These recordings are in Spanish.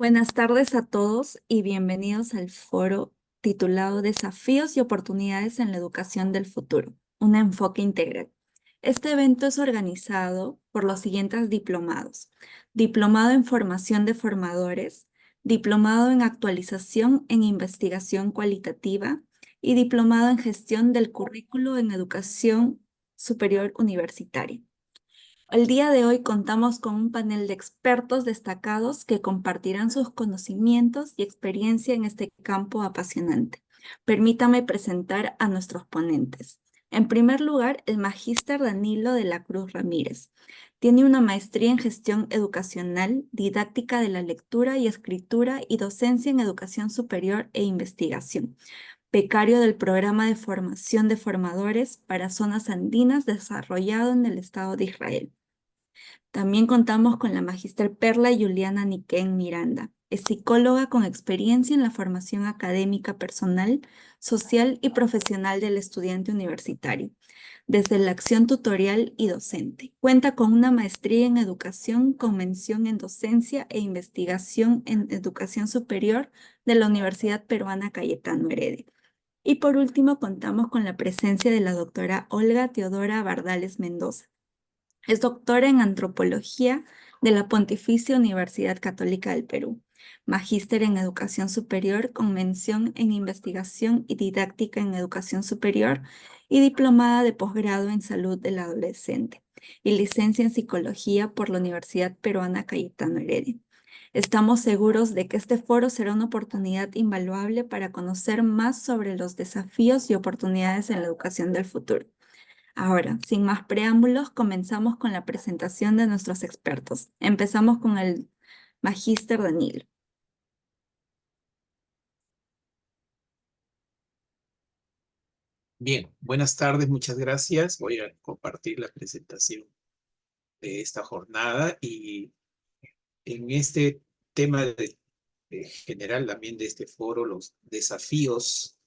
Buenas tardes a todos y bienvenidos al foro titulado Desafíos y oportunidades en la educación del futuro, un enfoque integral. Este evento es organizado por los siguientes diplomados: Diplomado en Formación de Formadores, Diplomado en Actualización en Investigación Cualitativa y Diplomado en Gestión del Currículo en Educación Superior Universitaria. El día de hoy contamos con un panel de expertos destacados que compartirán sus conocimientos y experiencia en este campo apasionante. Permítame presentar a nuestros ponentes. En primer lugar, el magíster Danilo de la Cruz Ramírez. Tiene una maestría en gestión educacional, didáctica de la lectura y escritura y docencia en educación superior e investigación. Becario del Programa de Formación de Formadores para Zonas Andinas desarrollado en el Estado de Israel. También contamos con la magíster Perla Juliana Niquén Miranda. Es psicóloga con experiencia en la formación académica personal, social y profesional del estudiante universitario, desde la acción tutorial y docente. Cuenta con una maestría en educación con mención en docencia e investigación en educación superior de la Universidad Peruana Cayetano Heredia. Y por último, contamos con la presencia de la doctora Olga Teodora Bardales Mendoza. Es doctora en Antropología de la Pontificia Universidad Católica del Perú, magíster en Educación Superior con mención en Investigación y Didáctica en Educación Superior y diplomada de posgrado en Salud del Adolescente y licencia en Psicología por la Universidad Peruana Cayetano Heredia. Estamos seguros de que este foro será una oportunidad invaluable para conocer más sobre los desafíos y oportunidades en la educación del futuro. Ahora, sin más preámbulos, comenzamos con la presentación de nuestros expertos. Empezamos con el magíster Danilo. Bien, buenas tardes, muchas gracias. Voy a compartir la presentación de esta jornada y en este tema general también de este foro, los desafíos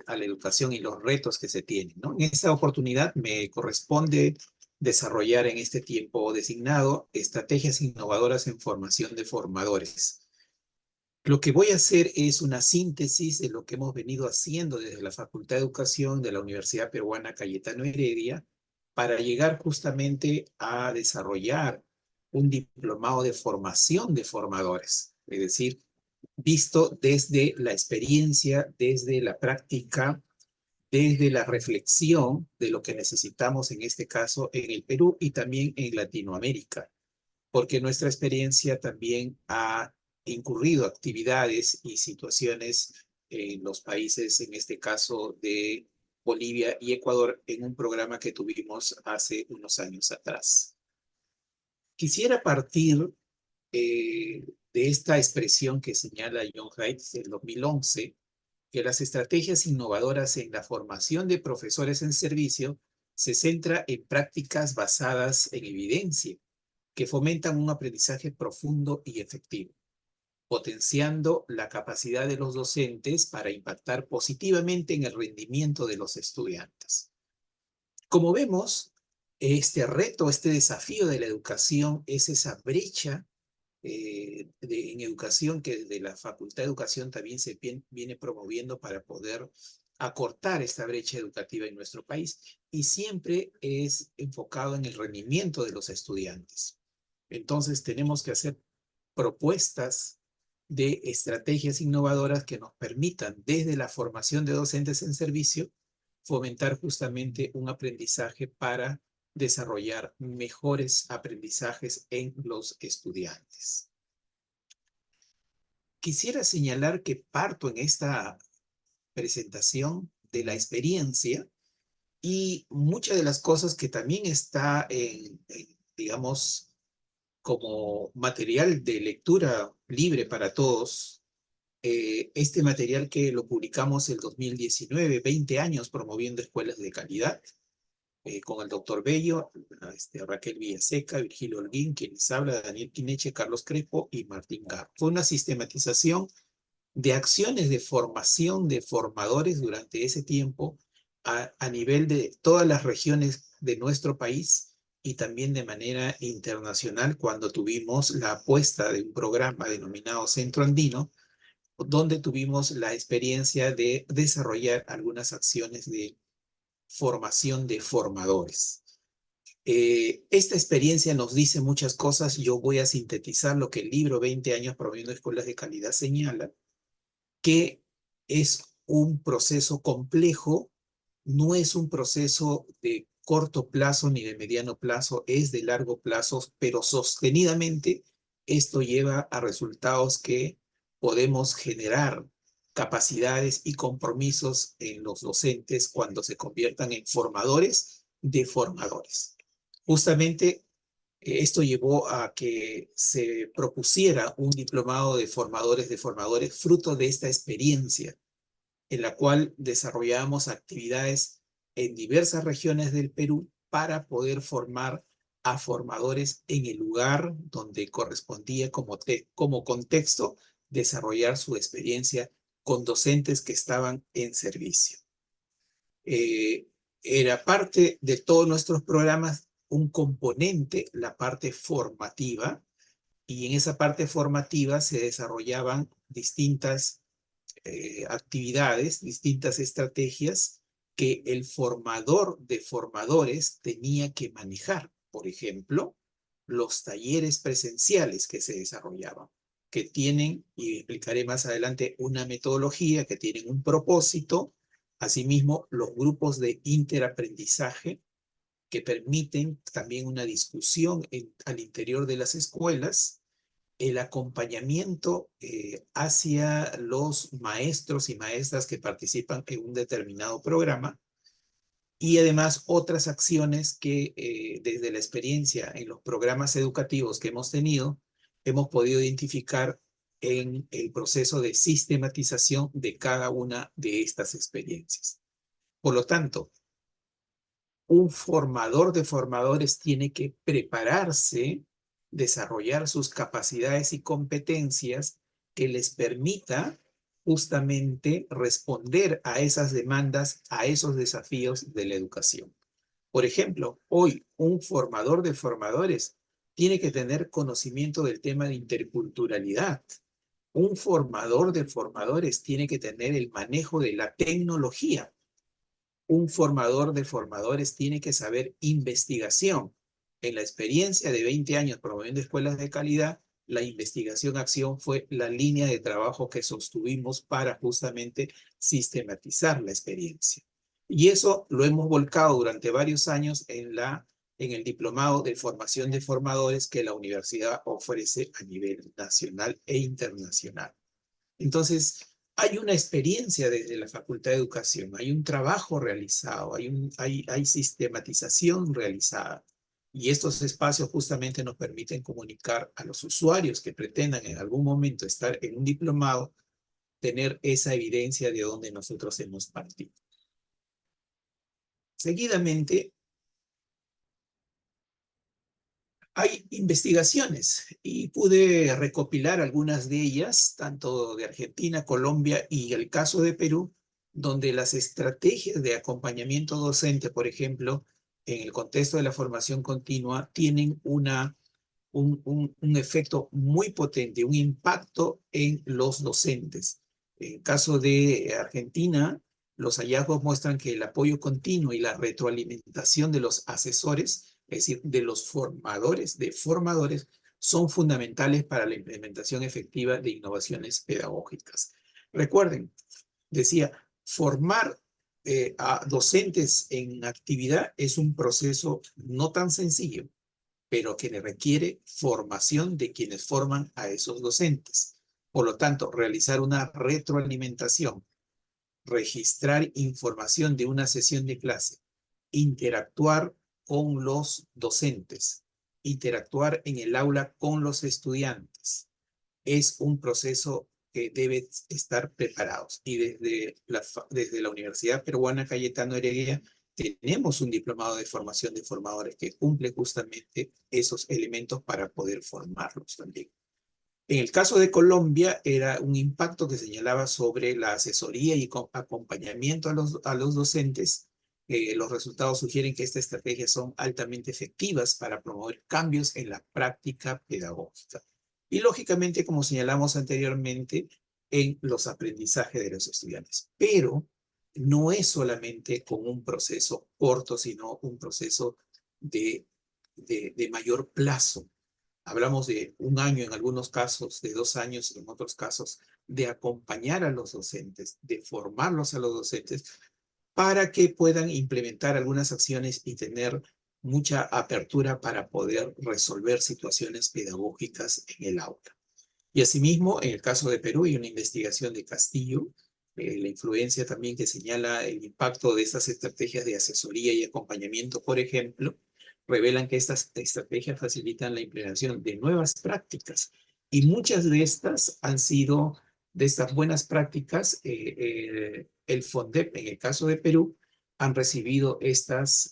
a la educación y los retos que se tienen, ¿no? En esta oportunidad me corresponde desarrollar en este tiempo designado estrategias innovadoras en formación de formadores. Lo que voy a hacer es una síntesis de lo que hemos venido haciendo desde la Facultad de Educación de la Universidad Peruana Cayetano Heredia para llegar justamente a desarrollar un diplomado de formación de formadores, es decir, visto desde la experiencia, desde la práctica, desde la reflexión de lo que necesitamos en este caso en el Perú y también en Latinoamérica, porque nuestra experiencia también ha incurrido actividades y situaciones en los países, en este caso de Bolivia y Ecuador, en un programa que tuvimos hace unos años atrás. Quisiera partir de esta expresión que señala John Haidt del 2011, que las estrategias innovadoras en la formación de profesores en servicio se centra en prácticas basadas en evidencia, que fomentan un aprendizaje profundo y efectivo, potenciando la capacidad de los docentes para impactar positivamente en el rendimiento de los estudiantes. Como vemos, este reto, este desafío de la educación es esa brecha en educación que desde la Facultad de Educación también se viene promoviendo para poder acortar esta brecha educativa en nuestro país, y siempre es enfocado en el rendimiento de los estudiantes. Entonces tenemos que hacer propuestas de estrategias innovadoras que nos permitan, desde la formación de docentes en servicio, fomentar justamente un aprendizaje para desarrollar mejores aprendizajes en los estudiantes. Quisiera señalar que parto en esta presentación de la experiencia y muchas de las cosas que también está digamos, como material de lectura libre para todos. Este material que lo publicamos el 2019, 20 años promoviendo escuelas de calidad, con el doctor Bello, Raquel Villaseca, Virgilio Holguín, quien les habla, Daniel Quineche, Carlos Crespo y Martín Garro. Fue una sistematización de acciones de formación de formadores durante ese tiempo a nivel de todas las regiones de nuestro país, y también de manera internacional cuando tuvimos la apuesta de un programa denominado Centro Andino, donde tuvimos la experiencia de desarrollar algunas acciones de formación de formadores. Esta experiencia nos dice muchas cosas. Yo voy a sintetizar lo que el libro 20 años promoviendo escuelas de calidad señala, que es un proceso complejo, no es un proceso de corto plazo ni de mediano plazo, es de largo plazo, pero sostenidamente esto lleva a resultados que podemos generar capacidades y compromisos en los docentes cuando se conviertan en formadores de formadores. Justamente esto llevó a que se propusiera un diplomado de formadores, fruto de esta experiencia, en la cual desarrollábamos actividades en diversas regiones del Perú para poder formar a formadores en el lugar donde correspondía como contexto desarrollar su experiencia con docentes que estaban en servicio. Eh, Era parte de todos nuestros programas un componente, la parte formativa, y en esa parte formativa se desarrollaban distintas actividades, distintas estrategias que el formador de formadores tenía que manejar. Por ejemplo, los talleres presenciales que se desarrollaban, que tienen, y explicaré más adelante, una metodología, que tienen un propósito. Asimismo, los grupos de interaprendizaje que permiten también una discusión al interior de las escuelas, el acompañamiento hacia los maestros y maestras que participan en un determinado programa, y además otras acciones que desde la experiencia en los programas educativos que hemos tenido, hemos podido identificar en el proceso de sistematización de cada una de estas experiencias. Por lo tanto, un formador de formadores tiene que prepararse, desarrollar sus capacidades y competencias que les permita justamente responder a esas demandas, a esos desafíos de la educación. Por ejemplo, hoy un formador de formadores tiene que tener conocimiento del tema de interculturalidad. Un formador de formadores tiene que tener el manejo de la tecnología. Un formador de formadores tiene que saber investigación. En la experiencia de 20 años promoviendo escuelas de calidad, la investigación-acción fue la línea de trabajo que sostuvimos para justamente sistematizar la experiencia. Y eso lo hemos volcado durante varios años en el diplomado de formación de formadores que la universidad ofrece a nivel nacional e internacional. Entonces, hay una experiencia desde la Facultad de Educación, hay un trabajo realizado, hay sistematización realizada. Y estos espacios justamente nos permiten comunicar a los usuarios que pretendan en algún momento estar en un diplomado, tener esa evidencia de dónde nosotros hemos partido. Seguidamente, hay investigaciones y pude recopilar algunas de ellas, tanto de Argentina, Colombia y el caso de Perú, donde las estrategias de acompañamiento docente, por ejemplo, en el contexto de la formación continua, tienen un efecto muy potente, un impacto en los docentes. En el caso de Argentina, los hallazgos muestran que el apoyo continuo y la retroalimentación de los asesores, es decir, de los formadores, son fundamentales para la implementación efectiva de innovaciones pedagógicas. Recuerden, decía, formar a docentes en actividad es un proceso no tan sencillo, pero que le requiere formación de quienes forman a esos docentes. Por lo tanto, realizar una retroalimentación, registrar información de una sesión de clase, interactuar con los docentes, interactuar en el aula con los estudiantes, es un proceso que debe estar preparados. Y desde la Universidad Peruana Cayetano Heredia tenemos un diplomado de formación de formadores que cumple justamente esos elementos para poder formarlos también. En el caso de Colombia era un impacto que señalaba sobre la asesoría y acompañamiento a los docentes los resultados sugieren que estas estrategias son altamente efectivas para promover cambios en la práctica pedagógica. Y lógicamente, como señalamos anteriormente, en los aprendizajes de los estudiantes. Pero no es solamente con un proceso corto, sino un proceso de mayor plazo. Hablamos de un año en algunos casos, de 2 años en otros casos, de acompañar a los docentes, de formarlos a los docentes para que puedan implementar algunas acciones y tener mucha apertura para poder resolver situaciones pedagógicas en el aula. Y asimismo, en el caso de Perú, hay una investigación de Castillo, la influencia también que señala el impacto de estas estrategias de asesoría y acompañamiento, por ejemplo, revelan que estas estrategias facilitan la implementación de nuevas prácticas. Y muchas de estas han sido, de estas buenas prácticas, el FONDEP, en el caso de Perú, han recibido estas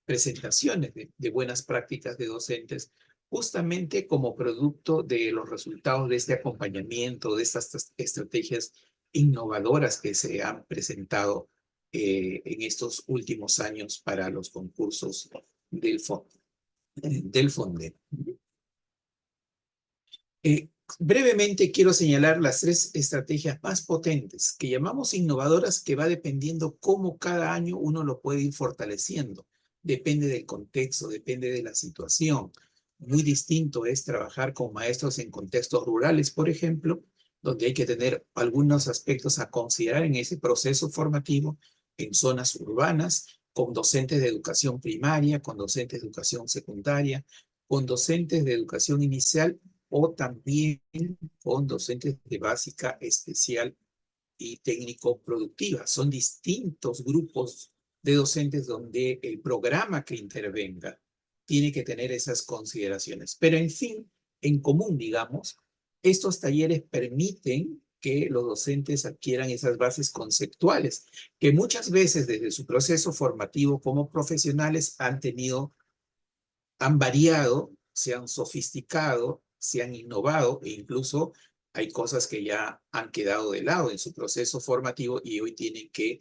presentaciones de buenas prácticas de docentes justamente como producto de los resultados de este acompañamiento, de estas estrategias innovadoras que se han presentado en estos últimos años para los concursos del FONDE. Brevemente quiero señalar las 3 estrategias más potentes que llamamos innovadoras, que va dependiendo cómo cada año uno lo puede ir fortaleciendo. Depende del contexto, depende de la situación. Muy distinto es trabajar con maestros en contextos rurales, por ejemplo, donde hay que tener algunos aspectos a considerar en ese proceso formativo, en zonas urbanas, con docentes de educación primaria, con docentes de educación secundaria, con docentes de educación inicial o también con docentes de básica, especial y técnico-productiva. Son distintos grupos de docentes donde el programa que intervenga tiene que tener esas consideraciones. Pero en fin, en común, digamos, estos talleres permiten que los docentes adquieran esas bases conceptuales que muchas veces desde su proceso formativo como profesionales han variado, se han sofisticado, se han innovado e incluso hay cosas que ya han quedado de lado en su proceso formativo y hoy tienen que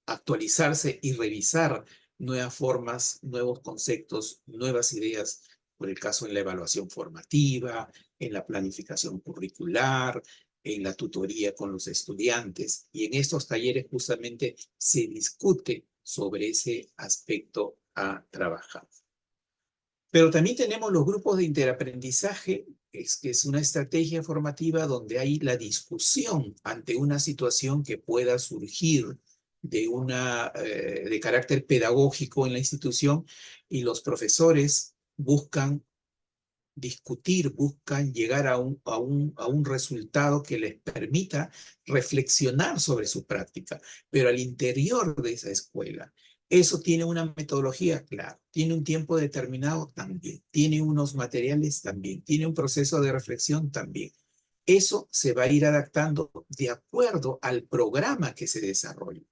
actualizarse y revisar nuevas formas, nuevos conceptos, nuevas ideas, por el caso en la evaluación formativa, en la planificación curricular, en la tutoría con los estudiantes. Y en estos talleres justamente se discute sobre ese aspecto a trabajar. Pero también tenemos los grupos de interaprendizaje, que es una estrategia formativa donde hay la discusión ante una situación que pueda surgir de carácter pedagógico en la institución y los profesores buscan discutir, buscan llegar a un resultado que les permita reflexionar sobre su práctica, pero al interior de esa escuela. Eso tiene una metodología, claro, tiene un tiempo determinado también, tiene unos materiales también, tiene un proceso de reflexión también. Eso se va a ir adaptando de acuerdo al programa que se desarrolle,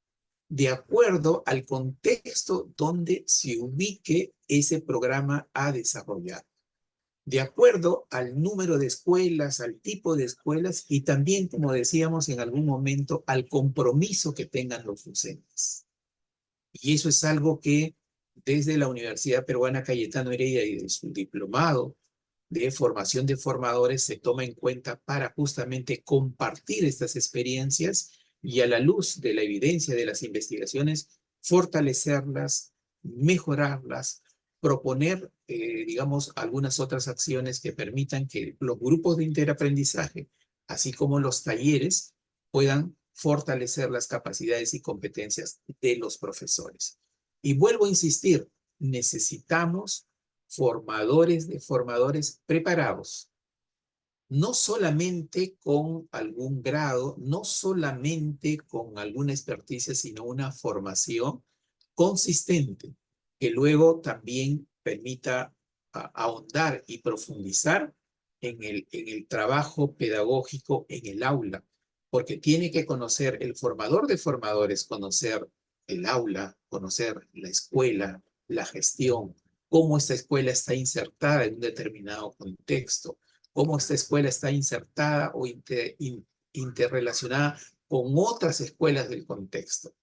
de acuerdo al contexto donde se ubique ese programa a desarrollar, de acuerdo al número de escuelas, al tipo de escuelas y también, como decíamos en algún momento, al compromiso que tengan los docentes. Y eso es algo que desde la Universidad Peruana Cayetano Heredia y de su diplomado de formación de formadores se toma en cuenta para justamente compartir estas experiencias y a la luz de la evidencia de las investigaciones, fortalecerlas, mejorarlas, proponer, digamos, algunas otras acciones que permitan que los grupos de interaprendizaje, así como los talleres, puedan fortalecer las capacidades y competencias de los profesores. Y vuelvo a insistir, necesitamos formadores de formadores preparados, no solamente con algún grado, no solamente con alguna experticia, sino una formación consistente que luego también permita ahondar y profundizar en el trabajo pedagógico en el aula, porque tiene que conocer el formador de formadores, conocer el aula, conocer la escuela, la gestión, cómo esta escuela está insertada en un determinado contexto, cómo esta escuela está insertada o interrelacionada con otras escuelas del contexto.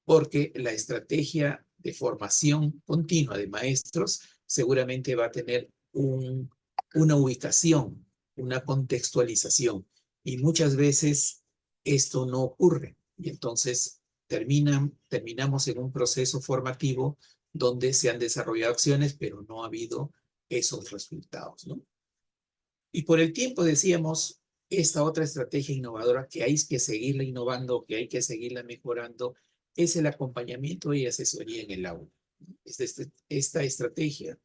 porque la estrategia de formación continua de maestros seguramente va a tener una ubicación, una contextualización, y muchas veces esto no ocurre, y entonces terminamos en un proceso formativo donde se han desarrollado acciones, pero no ha habido esos resultados, ¿no? Y por el tiempo decíamos, esta otra estrategia innovadora que hay que seguirla innovando, que hay que seguirla mejorando, es el acompañamiento y asesoría en el aula. Esta estrategia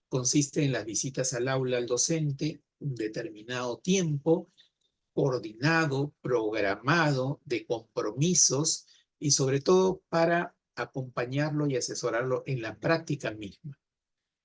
consiste en las visitas al aula al docente, un determinado tiempo, coordinado, programado, de compromisos y sobre todo para acompañarlo y asesorarlo en la práctica misma.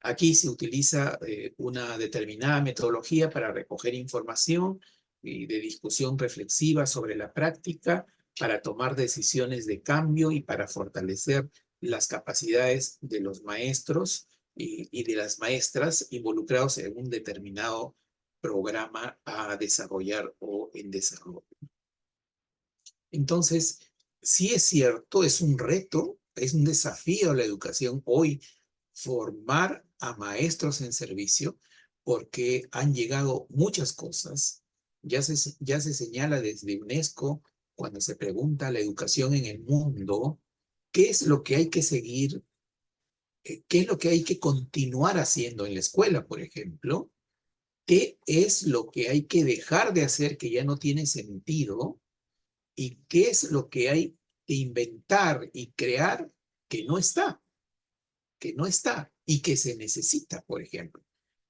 Aquí se utiliza una determinada metodología para recoger información y de discusión reflexiva sobre la práctica, para tomar decisiones de cambio y para fortalecer las capacidades de los maestros y de las maestras involucrados en un determinado programa a desarrollar o en desarrollo. Entonces, sí es cierto, es un reto, es un desafío a la educación hoy formar a maestros en servicio, porque han llegado muchas cosas. Ya se señala desde UNESCO, cuando se pregunta la educación en el mundo, ¿qué es lo que hay que seguir? ¿Qué es lo que hay que continuar haciendo en la escuela, por ejemplo? ¿Qué es lo que hay que dejar de hacer que ya no tiene sentido? ¿Y qué es lo que hay que inventar y crear que no está? Que no está y que se necesita, por ejemplo.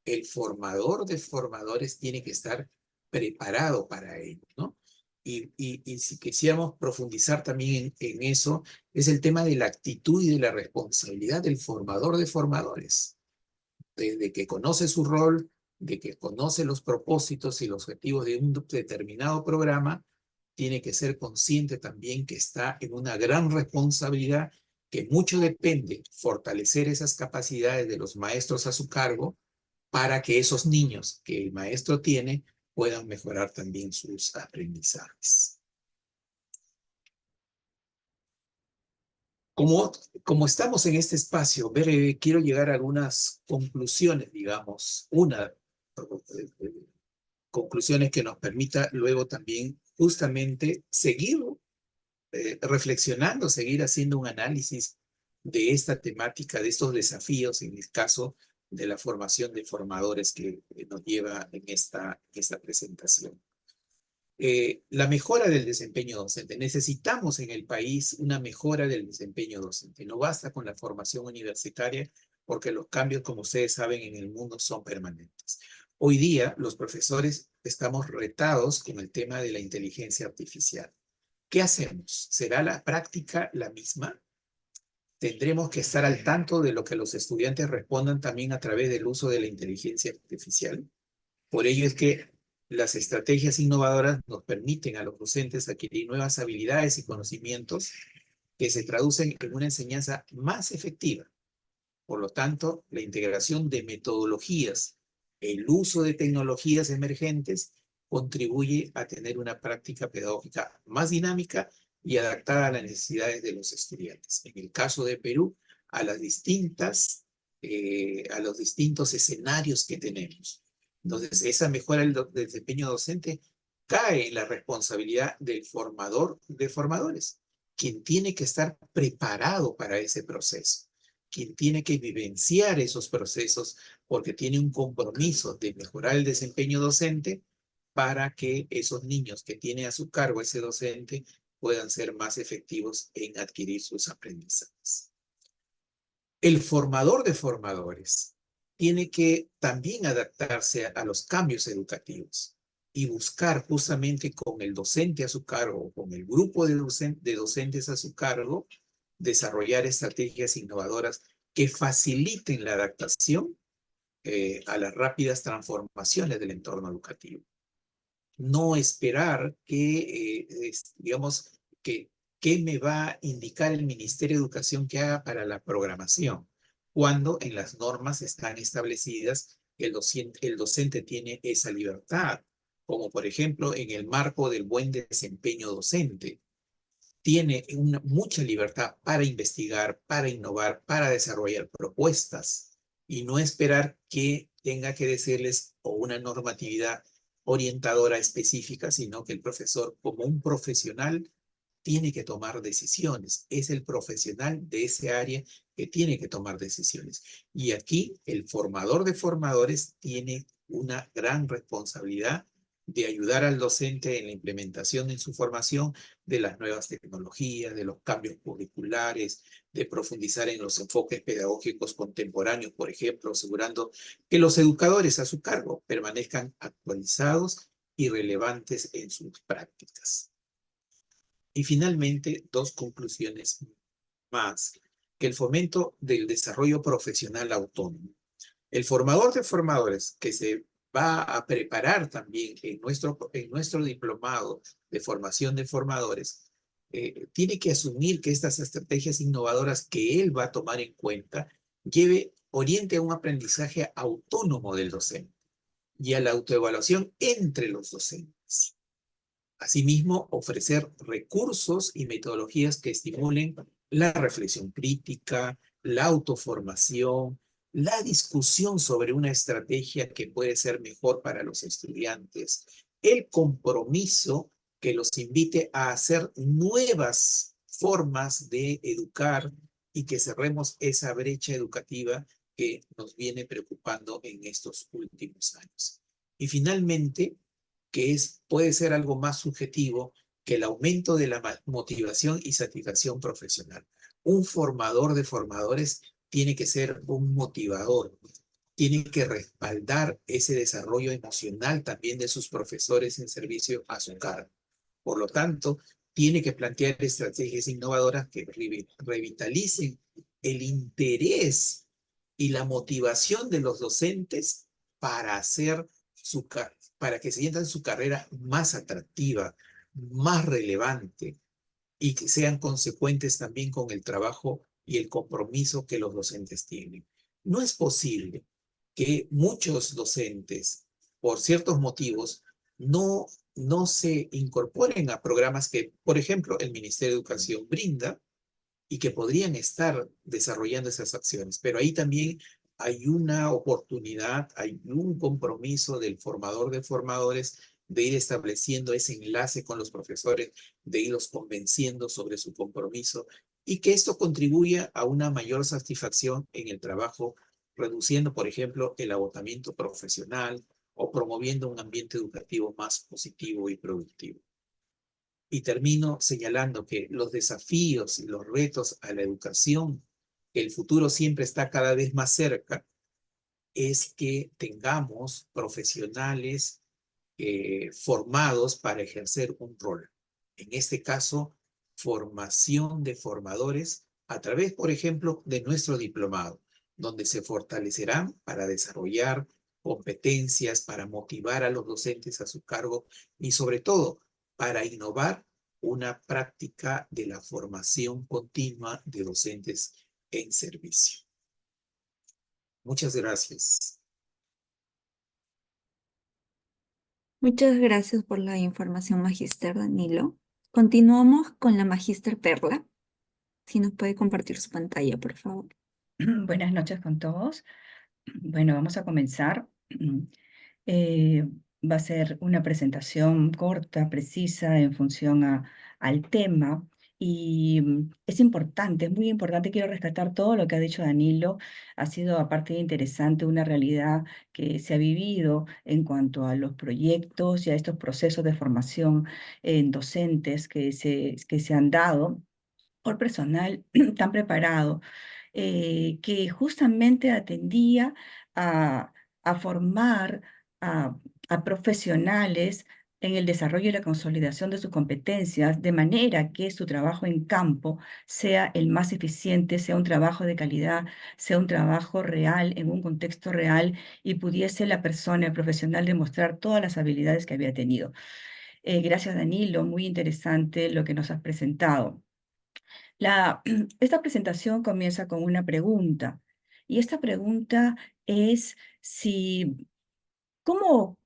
El formador de formadores tiene que estar preparado para ello, ¿no? Y si quisiéramos profundizar también en eso, es el tema de la actitud y de la responsabilidad del formador de formadores, de que conoce su rol, de que conoce los propósitos y los objetivos de un determinado programa, tiene que ser consciente también que está en una gran responsabilidad, que mucho depende fortalecer esas capacidades de los maestros a su cargo para que esos niños que el maestro tiene puedan mejorar también sus aprendizajes. Como, como estamos en este espacio, quiero llegar a algunas conclusiones, digamos, conclusiones que nos permita luego también justamente seguir reflexionando, seguir haciendo un análisis de esta temática, de estos desafíos, en el caso de la formación de formadores que nos lleva en esta presentación. La mejora del desempeño docente. Necesitamos en el país una mejora del desempeño docente. No basta con la formación universitaria porque los cambios, como ustedes saben, en el mundo son permanentes. Hoy día los profesores estamos retados con el tema de la inteligencia artificial. ¿Qué hacemos? ¿Será la práctica la misma? Tendremos que estar al tanto de lo que los estudiantes respondan también a través del uso de la inteligencia artificial. Por ello es que las estrategias innovadoras nos permiten a los docentes adquirir nuevas habilidades y conocimientos que se traducen en una enseñanza más efectiva. Por lo tanto, la integración de metodologías, el uso de tecnologías emergentes contribuye a tener una práctica pedagógica más dinámica y adaptada a las necesidades de los estudiantes. En el caso de Perú, a los distintos escenarios que tenemos. Entonces, esa mejora del desempeño docente cae en la responsabilidad del formador de formadores, quien tiene que estar preparado para ese proceso, quien tiene que vivenciar esos procesos porque tiene un compromiso de mejorar el desempeño docente para que esos niños que tiene a su cargo ese docente puedan ser más efectivos en adquirir sus aprendizajes. El formador de formadores tiene que también adaptarse a los cambios educativos y buscar justamente con el docente a su cargo, con el grupo de docentes a su cargo, desarrollar estrategias innovadoras que faciliten la adaptación a las rápidas transformaciones del entorno educativo. No esperar que, digamos, qué me va a indicar el Ministerio de Educación que haga para la programación, cuando en las normas están establecidas que el docente tiene esa libertad, como por ejemplo en el marco del buen desempeño docente. tiene mucha libertad para investigar, para innovar, para desarrollar propuestas y no esperar que tenga que decirles o una normatividad orientadora específica, sino que el profesor, como un profesional, tiene que tomar decisiones. Es el profesional de ese área que tiene que tomar decisiones. Y aquí el formador de formadores tiene una gran responsabilidad de ayudar al docente en la implementación en su formación de las nuevas tecnologías, de los cambios curriculares, de profundizar en los enfoques pedagógicos contemporáneos, por ejemplo, asegurando que los educadores a su cargo permanezcan actualizados y relevantes en sus prácticas. Y finalmente, dos conclusiones más, que el fomento del desarrollo profesional autónomo. El formador de formadores que se va a preparar también en nuestro diplomado de formación de formadores, tiene que asumir que estas estrategias innovadoras que él va a tomar en cuenta oriente a un aprendizaje autónomo del docente y a la autoevaluación entre los docentes. Asimismo, ofrecer recursos y metodologías que estimulen la reflexión crítica, la autoformación, la discusión sobre una estrategia que puede ser mejor para los estudiantes, el compromiso que los invite a hacer nuevas formas de educar y que cerremos esa brecha educativa que nos viene preocupando en estos últimos años. Y finalmente, puede ser algo más subjetivo que el aumento de la motivación y satisfacción profesional. Un formador de formadores tiene que ser un motivador, tiene que respaldar ese desarrollo emocional también de sus profesores en servicio a su cargo. Por lo tanto, tiene que plantear estrategias innovadoras que revitalicen el interés y la motivación de los docentes para hacer para que se sientan su carrera más atractiva, más relevante y que sean consecuentes también con el trabajo y el compromiso que los docentes tienen. No es posible que muchos docentes, por ciertos motivos, no se incorporen a programas que, por ejemplo, el Ministerio de Educación brinda y que podrían estar desarrollando esas acciones. Pero ahí también hay una oportunidad, hay un compromiso del formador de formadores de ir estableciendo ese enlace con los profesores, de irlos convenciendo sobre su compromiso y que esto contribuya a una mayor satisfacción en el trabajo, reduciendo, por ejemplo, el agotamiento profesional o promoviendo un ambiente educativo más positivo y productivo. Y termino señalando que los desafíos y los retos a la educación, que el futuro siempre está cada vez más cerca, es que tengamos profesionales formados para ejercer un rol. En este caso, formación de formadores a través, por ejemplo, de nuestro diplomado, donde se fortalecerán para desarrollar competencias, para motivar a los docentes a su cargo y sobre todo para innovar una práctica de la formación continua de docentes en servicio. Muchas gracias. Muchas gracias por la información, Magíster Danilo. Continuamos con la Magíster Perla. Si nos puede compartir su pantalla, por favor. Buenas noches con todos. Bueno, vamos a comenzar. Eh, Va a ser una presentación corta, precisa, en función al tema. Y es importante, es muy importante, quiero rescatar todo lo que ha dicho Danilo. Ha sido, aparte de interesante, una realidad que se ha vivido en cuanto a los proyectos y a estos procesos de formación en docentes que se han dado por personal tan preparado, que justamente atendía a, a formar a, a profesionales en el desarrollo y la consolidación de sus competencias, de manera que su trabajo en campo sea el más eficiente, sea un trabajo de calidad, sea un trabajo real, en un contexto real, y pudiese la persona, el profesional, demostrar todas las habilidades que había tenido. Gracias, Danilo, muy interesante lo que nos has presentado. Esta presentación comienza con una pregunta, y esta pregunta es si,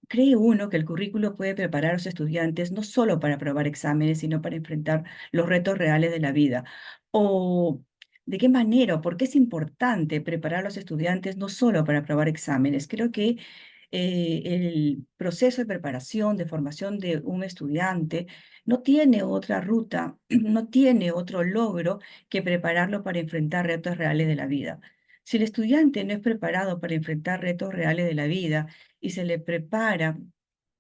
cree uno que el currículo puede preparar a los estudiantes no solo para aprobar exámenes, sino para enfrentar los retos reales de la vida. ¿O de qué manera o por qué es importante preparar a los estudiantes no solo para aprobar exámenes? Creo que el proceso de preparación, de formación de un estudiante no tiene otra ruta, no tiene otro logro que prepararlo para enfrentar retos reales de la vida. Si el estudiante no es preparado para enfrentar retos reales de la vida y se le prepara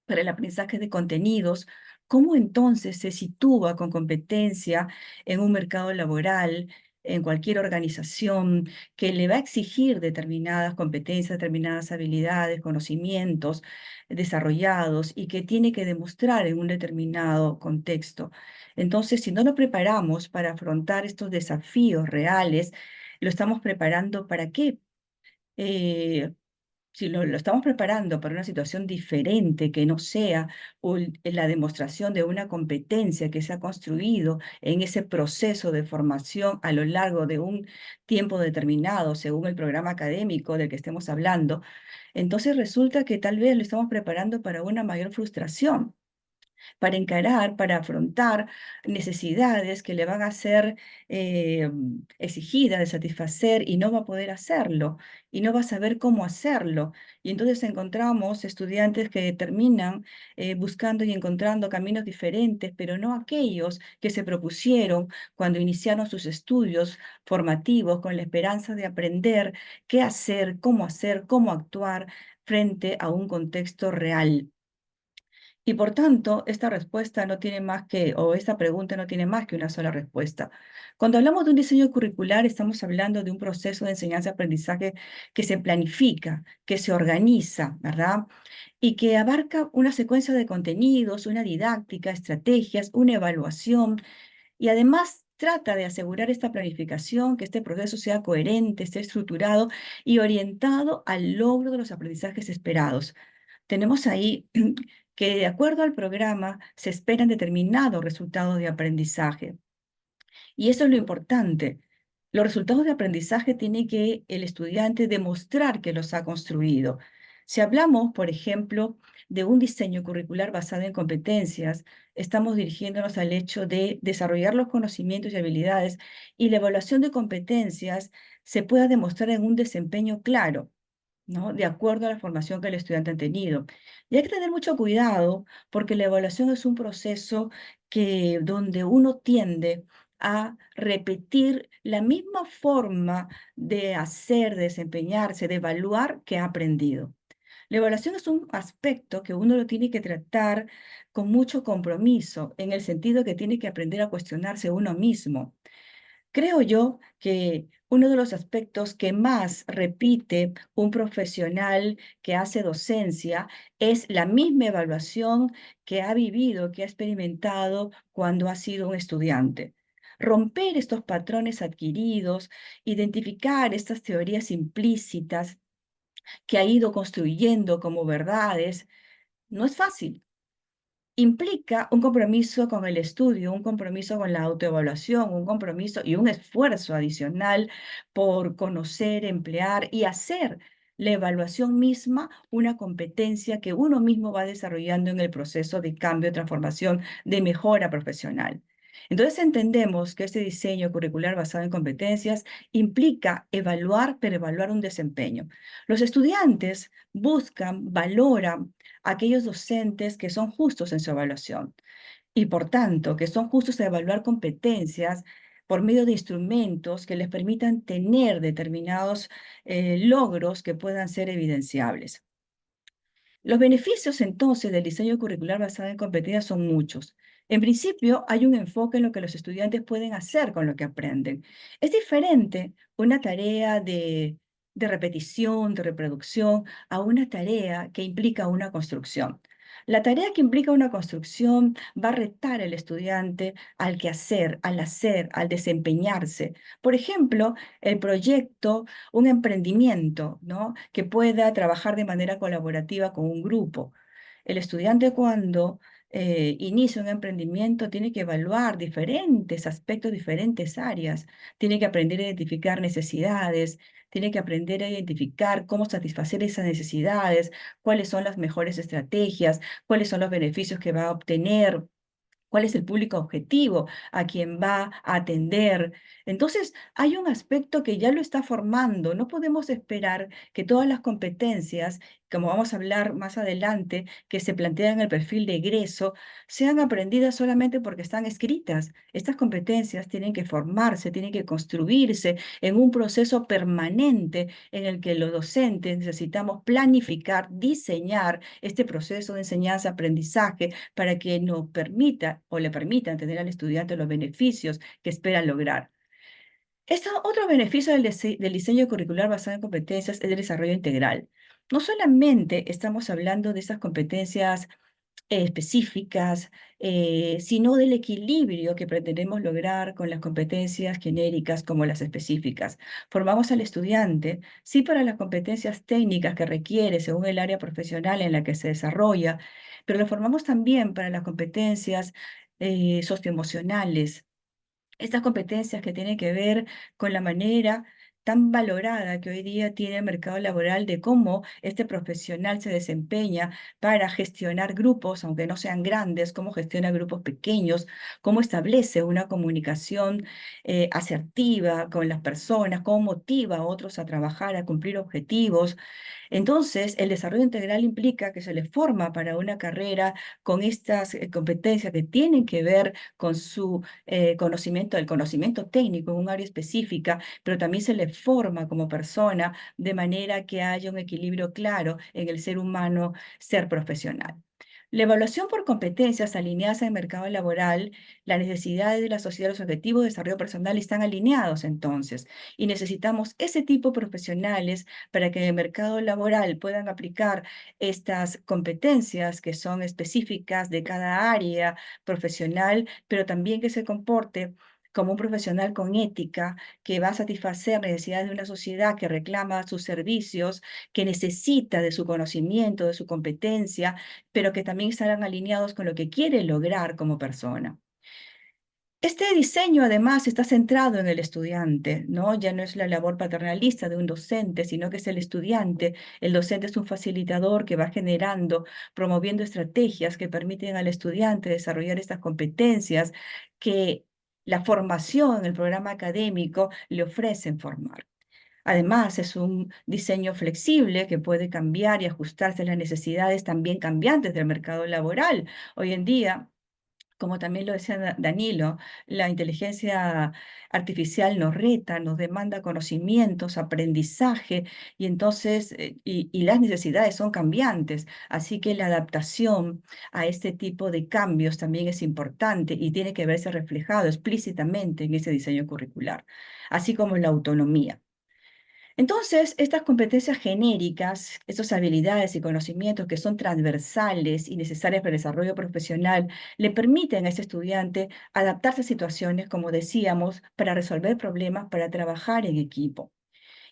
para el aprendizaje de contenidos, ¿cómo entonces se sitúa con competencia en un mercado laboral, en cualquier organización que le va a exigir determinadas competencias, determinadas habilidades, conocimientos desarrollados y que tiene que demostrar en un determinado contexto? Entonces, si no lo preparamos para afrontar estos desafíos reales, ¿lo estamos preparando para qué? Si lo estamos preparando para una situación diferente que no sea la demostración de una competencia que se ha construido en ese proceso de formación a lo largo de un tiempo determinado, según el programa académico del que estemos hablando, entonces resulta que tal vez lo estamos preparando para una mayor frustración, para encarar, para afrontar necesidades que le van a ser exigidas de satisfacer y no va a poder hacerlo y no va a saber cómo hacerlo. Y entonces encontramos estudiantes que terminan buscando y encontrando caminos diferentes, pero no aquellos que se propusieron cuando iniciaron sus estudios formativos con la esperanza de aprender qué hacer, cómo actuar frente a un contexto real. Y por tanto, esta respuesta no tiene más que, o esta pregunta no tiene más que una sola respuesta. Cuando hablamos de un diseño curricular, estamos hablando de un proceso de enseñanza-aprendizaje que se planifica, que se organiza, ¿verdad? Y que abarca una secuencia de contenidos, una didáctica, estrategias, una evaluación, y además trata de asegurar esta planificación, que este proceso sea coherente, esté estructurado y orientado al logro de los aprendizajes esperados. Tenemos ahí que de acuerdo al programa se esperan determinados resultados de aprendizaje. Y eso es lo importante. Los resultados de aprendizaje tiene que el estudiante demostrar que los ha construido. Si hablamos, por ejemplo, de un diseño curricular basado en competencias, estamos dirigiéndonos al hecho de desarrollar los conocimientos y habilidades y la evaluación de competencias se pueda demostrar en un desempeño claro, ¿no? De acuerdo a la formación que el estudiante ha tenido. Y hay que tener mucho cuidado porque la evaluación es un proceso donde uno tiende a repetir la misma forma de hacer, de desempeñarse, de evaluar que ha aprendido. La evaluación es un aspecto que uno lo tiene que tratar con mucho compromiso, en el sentido que tiene que aprender a cuestionarse uno mismo. Creo yo que uno de los aspectos que más repite un profesional que hace docencia es la misma evaluación que ha vivido, que ha experimentado cuando ha sido un estudiante. Romper estos patrones adquiridos, identificar estas teorías implícitas que ha ido construyendo como verdades, no es fácil. Implica un compromiso con el estudio, un compromiso con la autoevaluación, un compromiso y un esfuerzo adicional por conocer, emplear y hacer la evaluación misma una competencia que uno mismo va desarrollando en el proceso de cambio, transformación, de mejora profesional. Entonces entendemos que este diseño curricular basado en competencias implica evaluar, pero evaluar un desempeño. Los estudiantes buscan, valoran aquellos docentes que son justos en su evaluación y, por tanto, que son justos en evaluar competencias por medio de instrumentos que les permitan tener determinados logros que puedan ser evidenciables. Los beneficios entonces del diseño curricular basado en competencias son muchos. En principio, hay un enfoque en lo que los estudiantes pueden hacer con lo que aprenden. Es diferente una tarea de repetición, de reproducción, a una tarea que implica una construcción. La tarea que implica una construcción va a retar al estudiante al quehacer, al hacer, al desempeñarse. Por ejemplo, el proyecto, un emprendimiento, ¿no? Que pueda trabajar de manera colaborativa con un grupo. El estudiante cuando inicia un emprendimiento, tiene que evaluar diferentes aspectos, diferentes áreas. Tiene que aprender a identificar necesidades, tiene que aprender a identificar cómo satisfacer esas necesidades, cuáles son las mejores estrategias, cuáles son los beneficios que va a obtener, cuál es el público objetivo a quien va a atender. Entonces, hay un aspecto que ya lo está formando. No podemos esperar que todas las competencias, como vamos a hablar más adelante, que se plantean en el perfil de egreso, sean aprendidas solamente porque están escritas. Estas competencias tienen que formarse, tienen que construirse en un proceso permanente en el que los docentes necesitamos planificar, diseñar este proceso de enseñanza-aprendizaje para que nos permita o le permita tener al estudiante los beneficios que espera lograr. Otro beneficio del diseño curricular basado en competencias es el desarrollo integral. No solamente estamos hablando de esas competencias específicas, sino del equilibrio que pretendemos lograr con las competencias genéricas como las específicas. Formamos al estudiante, sí, para las competencias técnicas que requiere según el área profesional en la que se desarrolla, pero lo formamos también para las competencias socioemocionales, estas competencias que tienen que ver con la manera tan valorada que hoy día tiene el mercado laboral de cómo este profesional se desempeña para gestionar grupos, aunque no sean grandes, cómo gestiona grupos pequeños, cómo establece una comunicación asertiva con las personas, cómo motiva a otros a trabajar, a cumplir objetivos. Entonces, el desarrollo integral implica que se les forma para una carrera con estas competencias que tienen que ver con su conocimiento, el conocimiento técnico en un área específica, pero también se les forma como persona de manera que haya un equilibrio claro en el ser humano, ser profesional. La evaluación por competencias alineadas al mercado laboral, las necesidades de la sociedad, los objetivos de desarrollo personal están alineados entonces, y necesitamos ese tipo de profesionales para que en el mercado laboral puedan aplicar estas competencias que son específicas de cada área profesional, pero también que se comporte como un profesional con ética, que va a satisfacer necesidades de una sociedad que reclama sus servicios, que necesita de su conocimiento, de su competencia, pero que también estarán alineados con lo que quiere lograr como persona. Este diseño además está centrado en el estudiante, ¿no? Ya no es la labor paternalista de un docente, sino que es el estudiante. El docente es un facilitador que va generando, promoviendo estrategias que permiten al estudiante desarrollar estas competencias que la formación en el programa académico le ofrecen formar. Además, es un diseño flexible que puede cambiar y ajustarse a las necesidades también cambiantes del mercado laboral. Hoy en día, como también lo decía Danilo, la inteligencia artificial nos reta, nos demanda conocimientos, aprendizaje, y entonces, y las necesidades son cambiantes. Así que la adaptación a este tipo de cambios también es importante y tiene que verse reflejado explícitamente en ese diseño curricular, así como la autonomía. Entonces, estas competencias genéricas, estas habilidades y conocimientos que son transversales y necesarias para el desarrollo profesional, le permiten a este estudiante adaptarse a situaciones, como decíamos, para resolver problemas, para trabajar en equipo.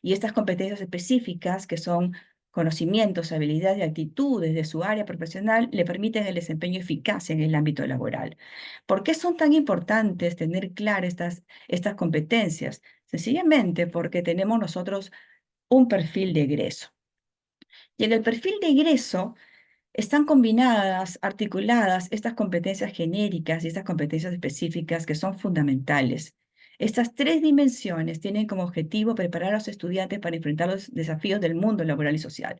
Y estas competencias específicas, que son conocimientos, habilidades y actitudes de su área profesional, le permiten el desempeño eficaz en el ámbito laboral. ¿Por qué son tan importantes tener claras estas competencias? Sencillamente porque tenemos nosotros un perfil de egreso. Y en el perfil de egreso están combinadas, articuladas estas competencias genéricas y estas competencias específicas que son fundamentales. Estas tres dimensiones tienen como objetivo preparar a los estudiantes para enfrentar los desafíos del mundo laboral y social.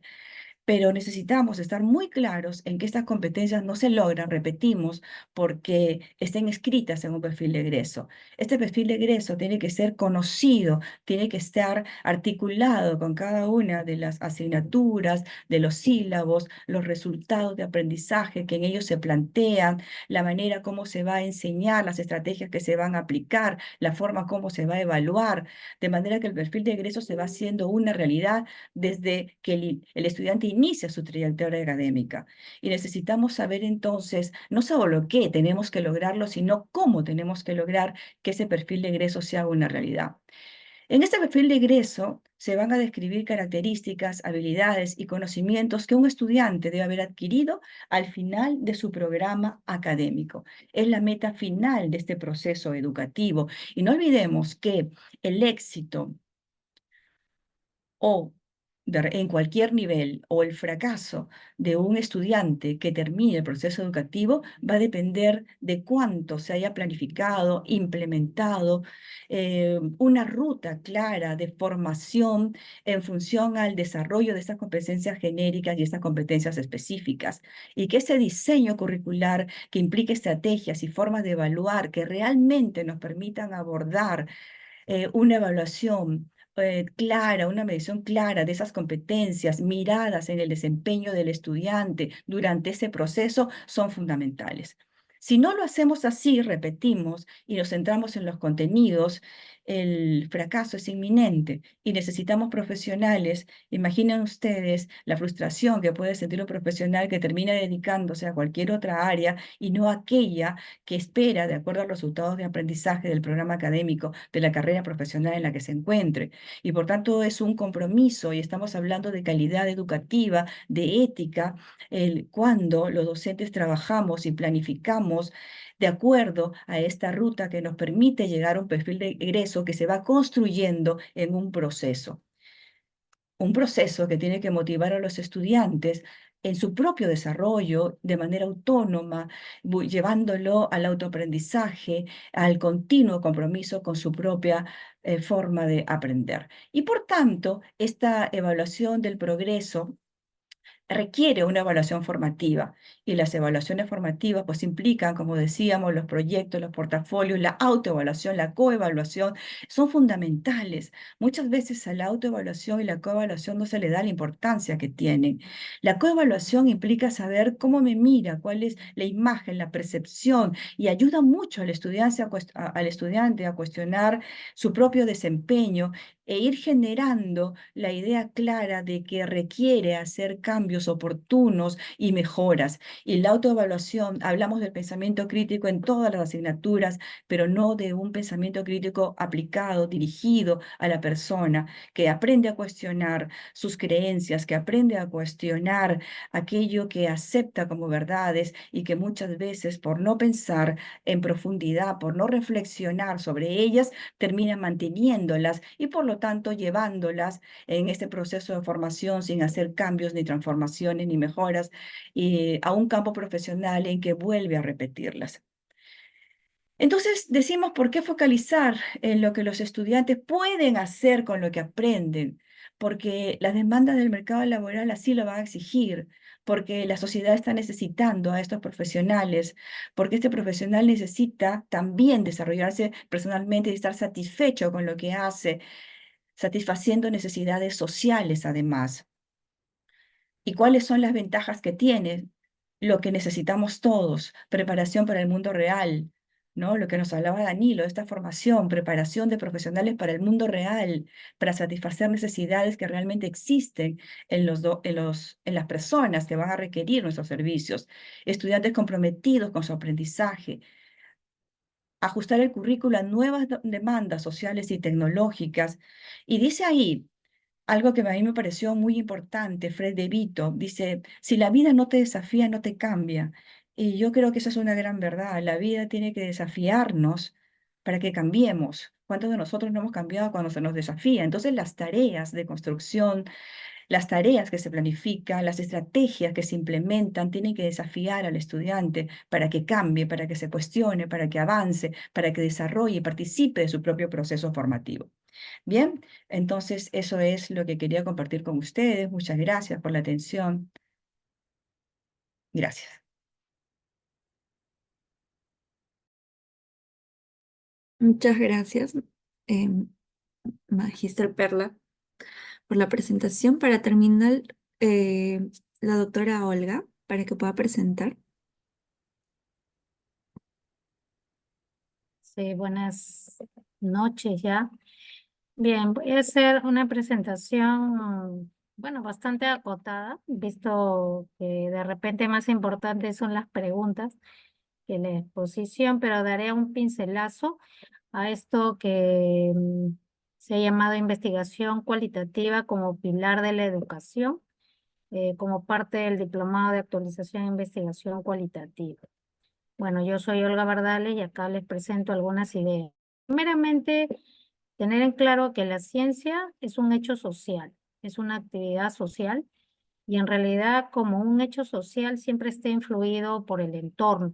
Pero necesitamos estar muy claros en que estas competencias no se logran, repetimos, porque estén escritas en un perfil de egreso. Este perfil de egreso tiene que ser conocido, tiene que estar articulado con cada una de las asignaturas, de los sílabos, los resultados de aprendizaje que en ellos se plantean, la manera como se va a enseñar, las estrategias que se van a aplicar, la forma como se va a evaluar, de manera que el perfil de egreso se va haciendo una realidad desde que el estudiante inicia su trayectoria académica. Y necesitamos saber entonces no solo lo que tenemos que lograrlo, sino cómo tenemos que lograr que ese perfil de egreso sea una realidad. En este perfil de egreso se van a describir características, habilidades y conocimientos que un estudiante debe haber adquirido al final de su programa académico. Es la meta final de este proceso educativo. Y no olvidemos que el éxito o en cualquier nivel o el fracaso de un estudiante que termine el proceso educativo va a depender de cuánto se haya planificado, implementado una ruta clara de formación en función al desarrollo de estas competencias genéricas y estas competencias específicas. Y que ese diseño curricular que implique estrategias y formas de evaluar que realmente nos permitan abordar una evaluación clara, una medición clara de esas competencias miradas en el desempeño del estudiante durante ese proceso son fundamentales. Si no lo hacemos así, repetimos, y nos centramos en los contenidos, el fracaso es inminente y necesitamos profesionales. Imaginen ustedes la frustración que puede sentir un profesional que termina dedicándose a cualquier otra área y no a aquella que espera de acuerdo a los resultados de aprendizaje del programa académico, de la carrera profesional en la que se encuentre. Y por tanto es un compromiso y estamos hablando de calidad educativa, de ética, cuando los docentes trabajamos y planificamos de acuerdo a esta ruta que nos permite llegar a un perfil de egreso que se va construyendo en un proceso. Un proceso que tiene que motivar a los estudiantes en su propio desarrollo de manera autónoma, llevándolo al autoaprendizaje, al continuo compromiso con su propia forma de aprender. Y por tanto, esta evaluación del progreso requiere una evaluación formativa y las evaluaciones formativas pues implican, como decíamos, los proyectos, los portafolios, la autoevaluación, la coevaluación, son fundamentales. Muchas veces a la autoevaluación y la coevaluación no se le da la importancia que tienen. La coevaluación implica saber cómo me mira, cuál es la imagen, la percepción y ayuda mucho al estudiante a cuestionar su propio desempeño e ir generando la idea clara de que requiere hacer cambios oportunos y mejoras. Y la autoevaluación, hablamos del pensamiento crítico en todas las asignaturas, pero no de un pensamiento crítico aplicado, dirigido a la persona, que aprende a cuestionar sus creencias, que aprende a cuestionar aquello que acepta como verdades y que muchas veces por no pensar en profundidad, por no reflexionar sobre ellas, termina manteniéndolas y por lo tanto llevándolas en este proceso de formación sin hacer cambios ni transformaciones ni mejoras y a un campo profesional en que vuelve a repetirlas. Entonces decimos, ¿por qué focalizar en lo que los estudiantes pueden hacer con lo que aprenden? Porque las demandas del mercado laboral así lo van a exigir, porque la sociedad está necesitando a estos profesionales, porque este profesional necesita también desarrollarse personalmente y estar satisfecho con lo que hace, satisfaciendo necesidades sociales además. ¿Y cuáles son las ventajas que tiene? Lo que necesitamos todos, preparación para el mundo real, ¿no? Lo que nos hablaba Danilo, esta formación, preparación de profesionales para el mundo real, para satisfacer necesidades que realmente existen en las personas que van a requerir nuestros servicios, estudiantes comprometidos con su aprendizaje, ajustar el currículo a nuevas demandas sociales y tecnológicas. Y dice ahí, algo que a mí me pareció muy importante, Fred De Vito, dice, si la vida no te desafía, no te cambia. Y yo creo que esa es una gran verdad. La vida tiene que desafiarnos para que cambiemos. ¿Cuántos de nosotros no hemos cambiado cuando se nos desafía? Entonces las tareas de construcción, las tareas que se planifican, las estrategias que se implementan, tienen que desafiar al estudiante para que cambie, para que se cuestione, para que avance, para que desarrolle y participe de su propio proceso formativo. Bien, entonces eso es lo que quería compartir con ustedes. Muchas gracias por la atención. Gracias. Muchas gracias, em, Magíster Perla, por la presentación. Para terminar, la doctora Olga, para que pueda presentar. Sí, buenas noches ya. Bien, voy a hacer una presentación, bueno, bastante acotada, visto que de repente más importantes son las preguntas que la exposición, pero daré un pincelazo a esto que Se ha llamado investigación cualitativa como pilar de la educación, como parte del Diplomado de Actualización e Investigación Cualitativa. Bueno, yo soy Olga Bardales y acá les presento algunas ideas. Primeramente, tener en claro que la ciencia es un hecho social, es una actividad social y en realidad como un hecho social siempre está influido por el entorno.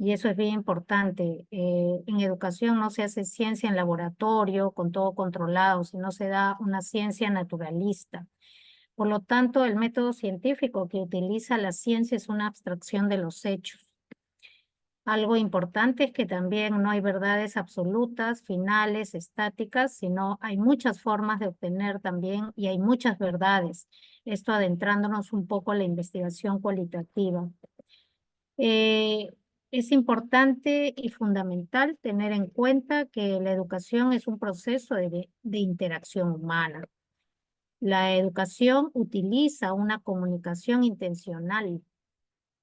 Y eso es bien importante. En educación no se hace ciencia en laboratorio con todo controlado, sino se da una ciencia naturalista. Por lo tanto, el método científico que utiliza la ciencia es una abstracción de los hechos. Algo importante es que también no hay verdades absolutas, finales, estáticas, sino hay muchas formas de obtener también y hay muchas verdades. Esto adentrándonos un poco a la investigación cualitativa. Es importante y fundamental tener en cuenta que la educación es un proceso de interacción humana. La educación utiliza una comunicación intencional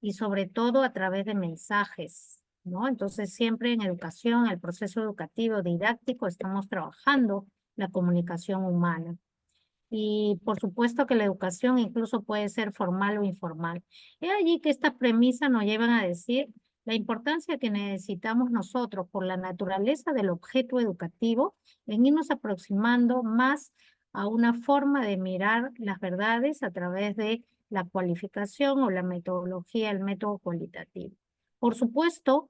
y sobre todo a través de mensajes, ¿no? Entonces siempre en educación, el proceso educativo didáctico, estamos trabajando la comunicación humana. Y por supuesto que la educación incluso puede ser formal o informal. Es allí que esta premisa nos llevan a decir la importancia que necesitamos nosotros por la naturaleza del objeto educativo en irnos aproximando más a una forma de mirar las verdades a través de la cualificación o la metodología, el método cualitativo. Por supuesto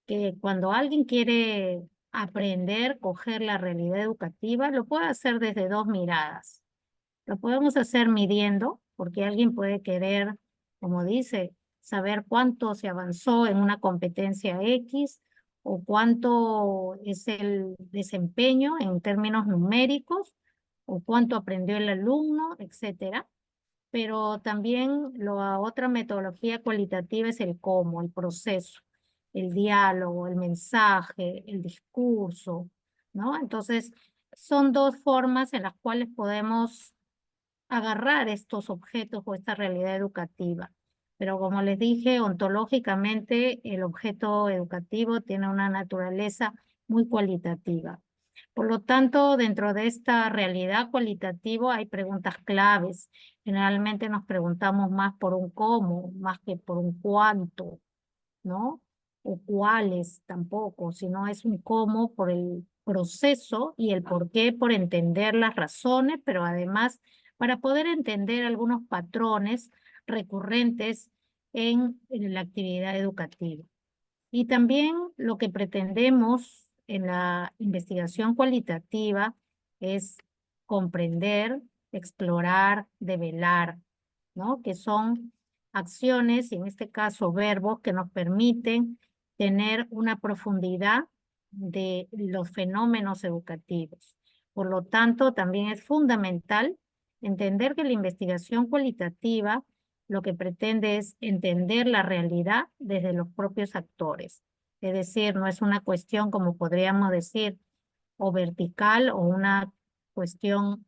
que cuando alguien quiere aprender, coger la realidad educativa, lo puede hacer desde dos miradas. Lo podemos hacer midiendo, porque alguien puede querer, como dice, saber cuánto se avanzó en una competencia X o cuánto es el desempeño en términos numéricos o cuánto aprendió el alumno, etcétera. Pero también la otra metodología cualitativa es el cómo, el proceso, el diálogo, el mensaje, el discurso, ¿no? Entonces, son dos formas en las cuales podemos agarrar estos objetos o esta realidad educativa. Pero como les dije, ontológicamente el objeto educativo tiene una naturaleza muy cualitativa. Por lo tanto, dentro de esta realidad cualitativa hay preguntas claves. Generalmente nos preguntamos más por un cómo, más que por un cuánto, ¿no? O cuáles tampoco, sino es un cómo por el proceso y el por qué, por entender las razones, pero además para poder entender algunos patrones recurrentes en la actividad educativa. Y también lo que pretendemos en la investigación cualitativa es comprender, explorar, develar, ¿no? Que son acciones, y en este caso verbos, que nos permiten tener una profundidad de los fenómenos educativos. Por lo tanto, también es fundamental entender que la investigación cualitativa lo que pretende es entender la realidad desde los propios actores. Es decir, no es una cuestión, como podríamos decir, o vertical o una cuestión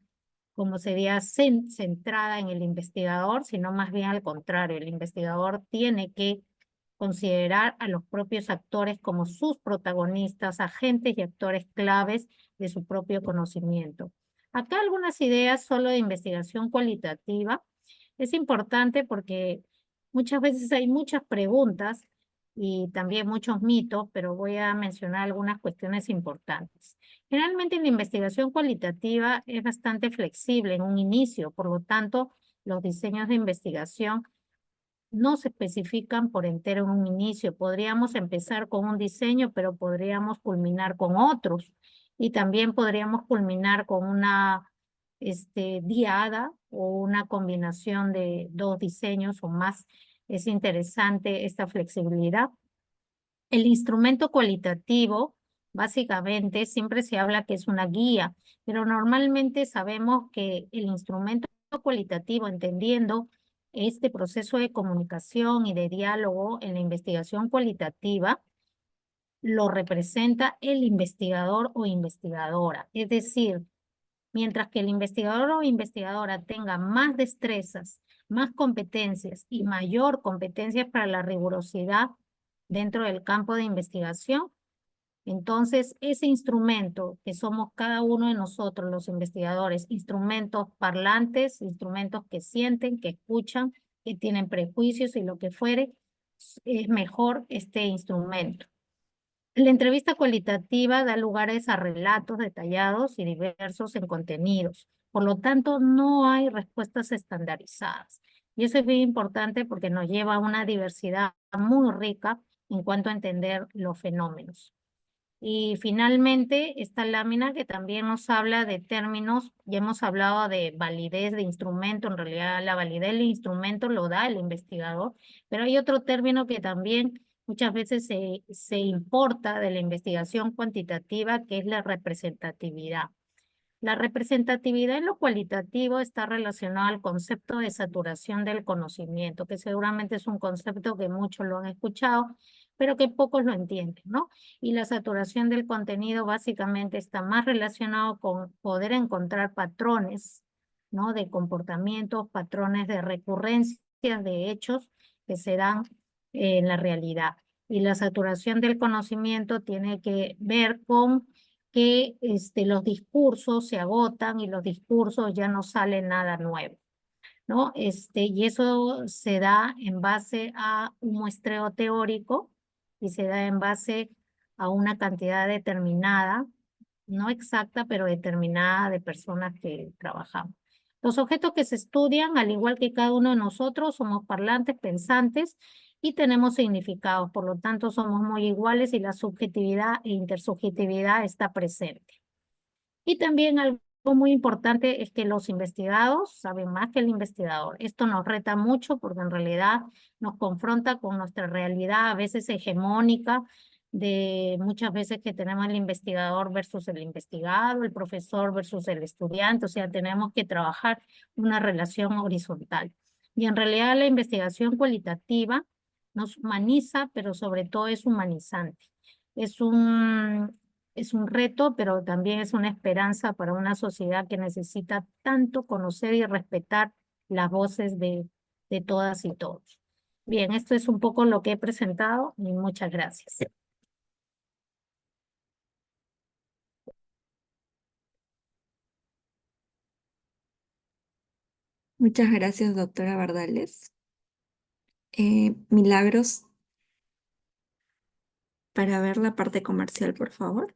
como sería centrada en el investigador, sino más bien al contrario, el investigador tiene que considerar a los propios actores como sus protagonistas, agentes y actores claves de su propio conocimiento. Acá algunas ideas solo de investigación cualitativa. Es importante porque muchas veces hay muchas preguntas y también muchos mitos, pero voy a mencionar algunas cuestiones importantes. Generalmente la investigación cualitativa es bastante flexible en un inicio, por lo tanto, los diseños de investigación no se especifican por entero en un inicio. Podríamos empezar con un diseño, pero podríamos culminar con otros. Y también podríamos culminar con una diada o una combinación de dos diseños o más. Es interesante esta flexibilidad. El instrumento cualitativo, básicamente, siempre se habla que es una guía, pero normalmente sabemos que el instrumento cualitativo, entendiendo este proceso de comunicación y de diálogo en la investigación cualitativa, lo representa el investigador o investigadora. Es decir, mientras que el investigador o investigadora tenga más destrezas, más competencias y mayor competencia para la rigurosidad dentro del campo de investigación, Entonces, ese instrumento que somos cada uno de nosotros, los investigadores, instrumentos parlantes, instrumentos que sienten, que escuchan, que tienen prejuicios y lo que fuere, es mejor este instrumento. La entrevista cualitativa da lugares a relatos detallados y diversos en contenidos. Por lo tanto, no hay respuestas estandarizadas. Y eso es bien importante porque nos lleva a una diversidad muy rica en cuanto a entender los fenómenos. Y finalmente, esta lámina que también nos habla de términos, ya hemos hablado de validez de instrumento, en realidad la validez del instrumento lo da el investigador, pero hay otro término que también muchas veces se importa de la investigación cuantitativa, que es la representatividad. La representatividad en lo cualitativo está relacionada al concepto de saturación del conocimiento, que seguramente es un concepto que muchos lo han escuchado, pero que pocos lo entienden, ¿no? Y la saturación del contenido básicamente está más relacionado con poder encontrar patrones, ¿no? De comportamientos, patrones de recurrencias de hechos que se dan en la realidad. Y la saturación del conocimiento tiene que ver con que los discursos se agotan y los discursos ya no sale nada nuevo, ¿no? Y eso se da en base a un muestreo teórico y se da en base a una cantidad determinada, no exacta, pero determinada de personas que trabajamos. Los objetos que se estudian, al igual que cada uno de nosotros, somos parlantes, pensantes y tenemos significados. Por lo tanto, somos muy iguales y la subjetividad e intersubjetividad está presente. Y también algo muy importante es que los investigados saben más que el investigador. Esto nos reta mucho porque en realidad nos confronta con nuestra realidad, a veces hegemónica, de muchas veces que tenemos el investigador versus el investigado, el profesor versus el estudiante, o sea, tenemos que trabajar una relación horizontal. Y en realidad la investigación cualitativa nos humaniza, pero sobre todo es humanizante. Es un reto, pero también es una esperanza para una sociedad que necesita tanto conocer y respetar las voces de todas y todos. Bien, esto es un poco lo que he presentado y muchas gracias. Muchas gracias, doctora Bardales. Milagros, para ver la parte comercial, por favor.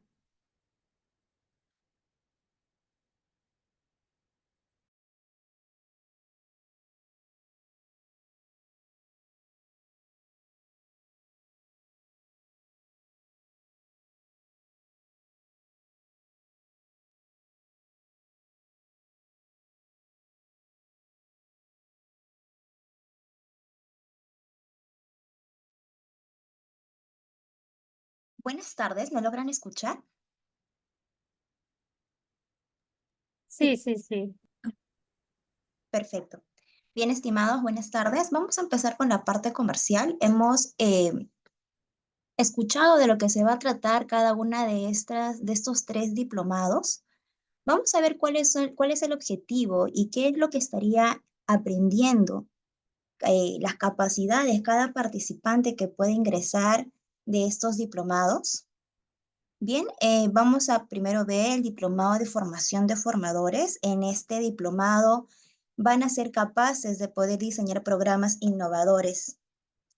Buenas tardes, ¿me logran escuchar? Sí, sí, sí. Perfecto. Bien, estimados, buenas tardes. Vamos a empezar con la parte comercial. Hemos escuchado de lo que se va a tratar cada una de estos 3 diplomados. Vamos a ver cuál es el objetivo y qué es lo que estaría aprendiendo, las capacidades cada participante que puede ingresar de estos diplomados. Bien, vamos a primero ver el diplomado de formación de formadores. En este diplomado van a ser capaces de poder diseñar programas innovadores,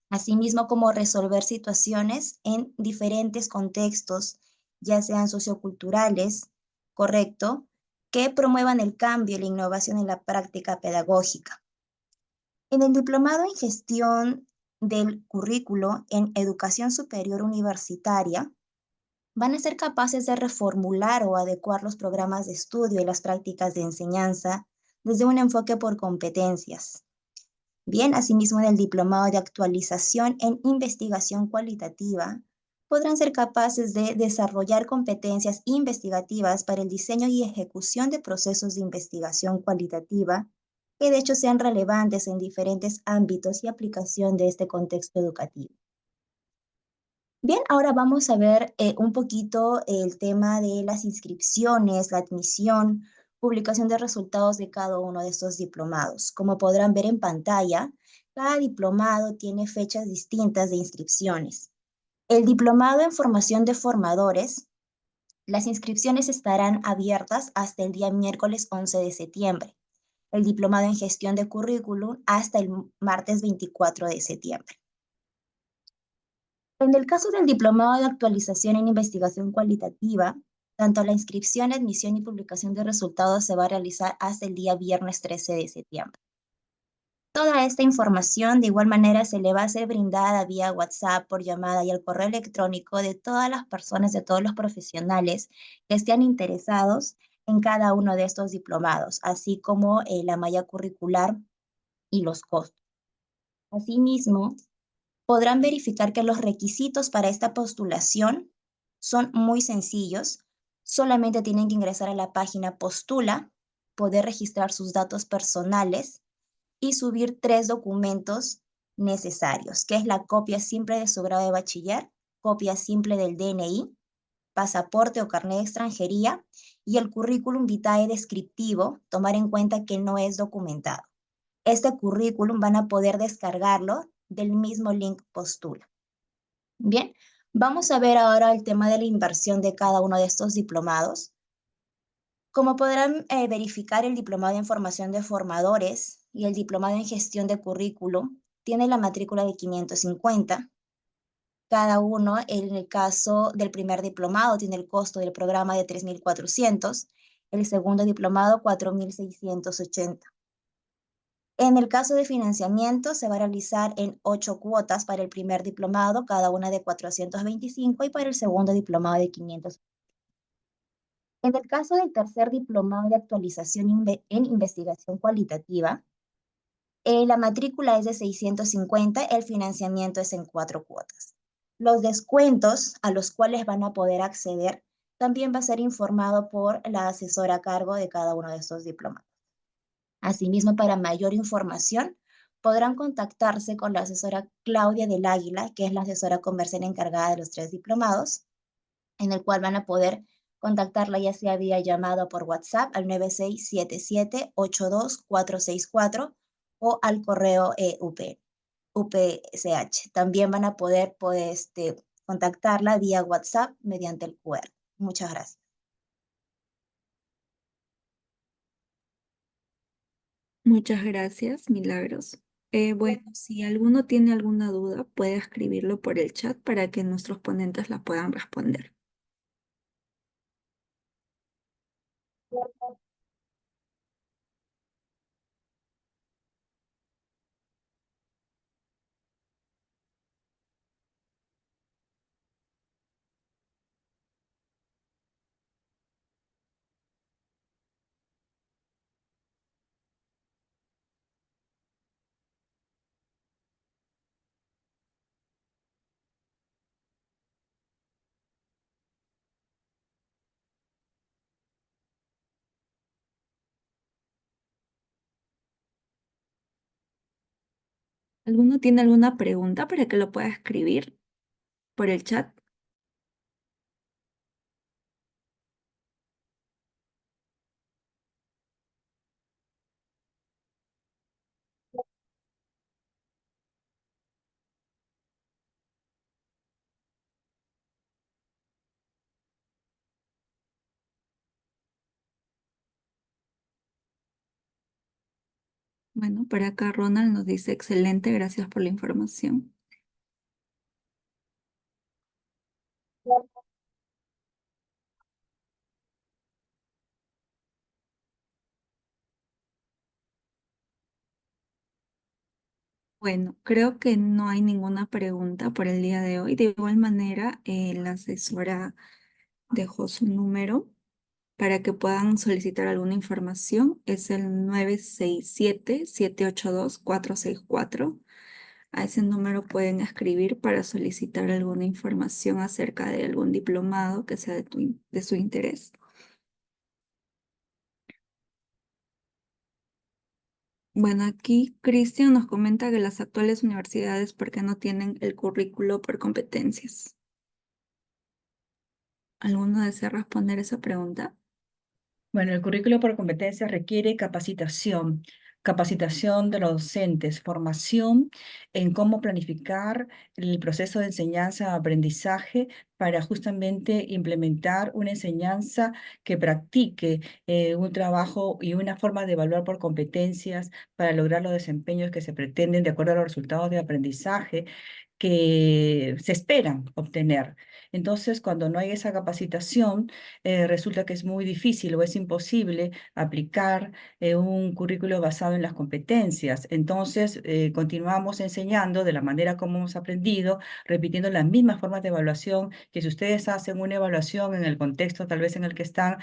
asimismo como resolver situaciones en diferentes contextos, ya sean socioculturales, correcto, que promuevan el cambio y la innovación en la práctica pedagógica. En el diplomado en gestión del currículo en educación superior universitaria, van a ser capaces de reformular o adecuar los programas de estudio y las prácticas de enseñanza desde un enfoque por competencias. Bien, asimismo en el diplomado de actualización en investigación cualitativa, podrán ser capaces de desarrollar competencias investigativas para el diseño y ejecución de procesos de investigación cualitativa que de hecho sean relevantes en diferentes ámbitos y aplicación de este contexto educativo. Bien, ahora vamos a ver un poquito el tema de las inscripciones, la admisión, publicación de resultados de cada uno de estos diplomados. Como podrán ver en pantalla, cada diplomado tiene fechas distintas de inscripciones. El diplomado en formación de formadores, las inscripciones estarán abiertas hasta el día miércoles 11 de septiembre. El diplomado en gestión de currículum hasta el martes 24 de septiembre. En el caso del diplomado de actualización en investigación cualitativa, tanto la inscripción, admisión y publicación de resultados se va a realizar hasta el día viernes 13 de septiembre. Toda esta información de igual manera se le va a ser brindada vía WhatsApp, por llamada y al correo electrónico de todas las personas, de todos los profesionales que estén interesados en cada uno de estos diplomados, así como la malla curricular y los costos. Asimismo, podrán verificar que los requisitos para esta postulación son muy sencillos. Solamente tienen que ingresar a la página Postula, poder registrar sus datos personales y subir 3 documentos necesarios, que es la copia simple de su grado de bachiller, copia simple del DNI, pasaporte o carnet de extranjería y el currículum vitae descriptivo, tomar en cuenta que no es documentado. Este currículum van a poder descargarlo del mismo link Postula. Bien, vamos a ver ahora el tema de la inversión de cada uno de estos diplomados. Como podrán verificar, el diplomado en formación de formadores y el diplomado en gestión de currículum tiene la matrícula de 550. Cada uno, en el caso del primer diplomado, tiene el costo del programa de 3.400, el segundo diplomado 4.680. En el caso de financiamiento, se va a realizar en 8 cuotas para el primer diplomado, cada una de 425, y para el segundo diplomado de 500. En el caso del tercer diplomado de actualización en investigación cualitativa, la matrícula es de 650, el financiamiento es en 4 cuotas. Los descuentos a los cuales van a poder acceder también va a ser informado por la asesora a cargo de cada uno de estos diplomados. Asimismo, para mayor información, podrán contactarse con la asesora Claudia del Águila, que es la asesora comercial encargada de los 3 diplomados, en el cual van a poder contactarla ya sea vía llamado por WhatsApp al 9677-82464 o al correo UPCH. También van a poder contactarla vía WhatsApp mediante el QR. Muchas gracias. Muchas gracias, Milagros. Bueno, si alguno tiene alguna duda, puede escribirlo por el chat para que nuestros ponentes la puedan responder. ¿Alguno tiene alguna pregunta para que lo pueda escribir por el chat? Bueno, por acá Ronald nos dice excelente, gracias por la información. Bueno, creo que no hay ninguna pregunta por el día de hoy. De igual manera, la asesora dejó su número para que puedan solicitar alguna información. Es el 967-782-464. A ese número pueden escribir para solicitar alguna información acerca de algún diplomado que sea de su interés. Bueno, aquí Cristian nos comenta que las actuales universidades, ¿por qué no tienen el currículo por competencias? ¿Alguno desea responder esa pregunta? Bueno, el currículo por competencias requiere capacitación. capacitación de los docentes, formación en cómo planificar el proceso de enseñanza-aprendizaje para justamente implementar una enseñanza que practique un trabajo y una forma de evaluar por competencias para lograr los desempeños que se pretenden de acuerdo a los resultados de aprendizaje que se esperan obtener. Entonces, cuando no hay esa capacitación, resulta que es muy difícil o es imposible aplicar un currículo basado en las competencias. Entonces, continuamos enseñando de la manera como hemos aprendido, repitiendo las mismas formas de evaluación, que si ustedes hacen una evaluación en el contexto tal vez en el que están,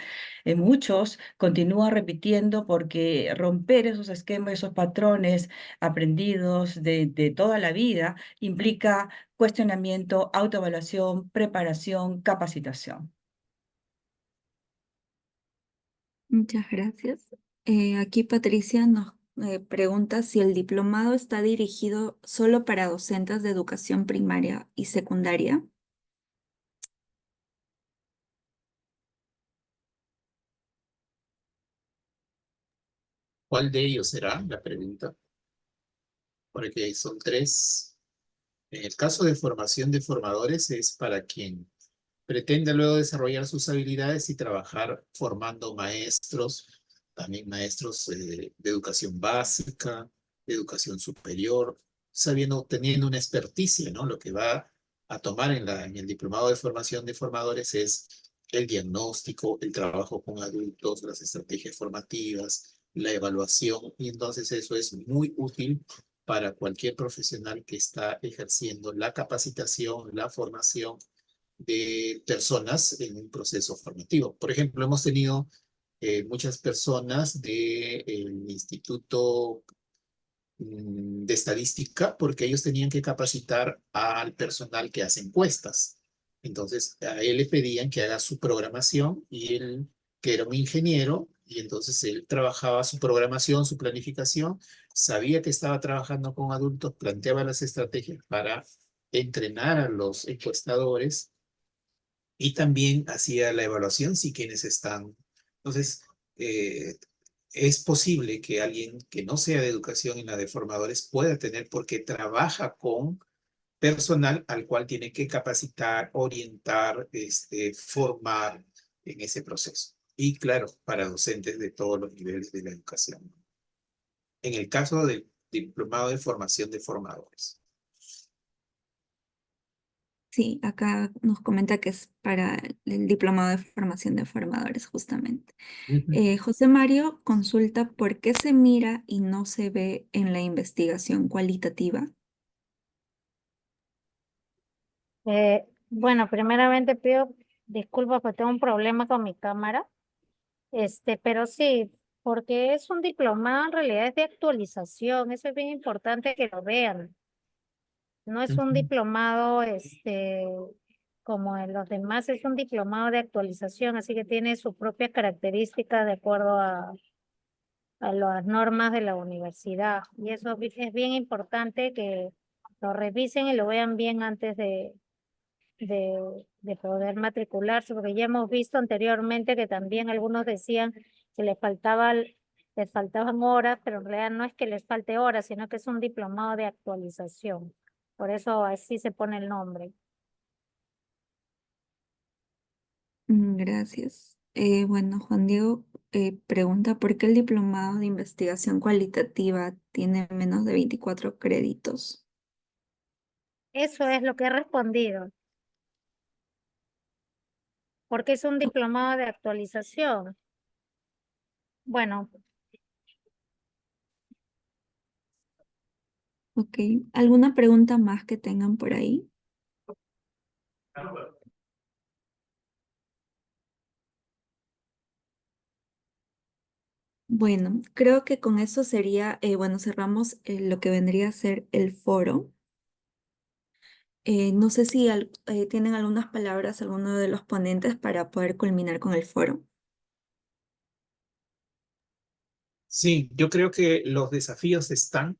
muchos continúan repitiendo porque romper esos esquemas, esos patrones aprendidos de toda la vida implica cuestionamiento, autoevaluación, preparación, capacitación. Muchas gracias. Aquí Patricia nos pregunta si el diplomado está dirigido solo para docentes de educación primaria y secundaria. ¿Cuál de ellos será la pregunta? Porque son tres. En el caso de formación de formadores es para quien pretende luego desarrollar sus habilidades y trabajar formando maestros, también maestros de educación básica, de educación superior, sabiendo, teniendo una experticia, ¿no? Lo que va a tomar en el diplomado de formación de formadores es el diagnóstico, el trabajo con adultos, las estrategias formativas, la evaluación, y entonces eso es muy útil para cualquier profesional que está ejerciendo la capacitación, la formación de personas en un proceso formativo. Por ejemplo, hemos tenido muchas personas del Instituto de Estadística porque ellos tenían que capacitar al personal que hace encuestas. Entonces, a él le pedían que haga su programación y él, que era un ingeniero, y entonces él trabajaba su programación, su planificación, sabía que estaba trabajando con adultos, planteaba las estrategias para entrenar a los encuestadores y también hacía la evaluación si quienes están. Entonces, es posible que alguien que no sea de educación en la de formadores pueda tener porque trabaja con personal al cual tiene que capacitar, orientar, formar en ese proceso. Y claro, para docentes de todos los niveles de la educación. En el caso del diplomado de formación de formadores. Sí, acá nos comenta que es para el diplomado de formación de formadores, justamente. José Mario consulta por qué se mira y no se ve en la investigación cualitativa. Bueno, primeramente pido disculpas porque tengo un problema con mi cámara. Pero sí, porque es un diplomado, en realidad es de actualización, eso es bien importante que lo vean. No es un Ujú. diplomado, como en los demás, es un diplomado de actualización, así que tiene sus propias características de acuerdo a las normas de la universidad. Y eso es bien importante que lo revisen y lo vean bien antes de poder matricularse, porque ya hemos visto anteriormente que también algunos decían que les faltaban horas, pero en realidad no es que les falte horas, sino que es un diplomado de actualización. Por eso así se pone el nombre. Gracias. Bueno, Juan Diego pregunta por qué el diplomado de investigación cualitativa tiene menos de 24 créditos. Eso es lo que he respondido, porque es un diplomado de actualización. Bueno, Ok, ¿alguna pregunta más que tengan por ahí? Bueno, creo que con eso sería, bueno, cerramos lo que vendría a ser el foro. No sé si tienen algunas palabras alguno de los ponentes para poder culminar con el foro. Sí, yo creo que los desafíos están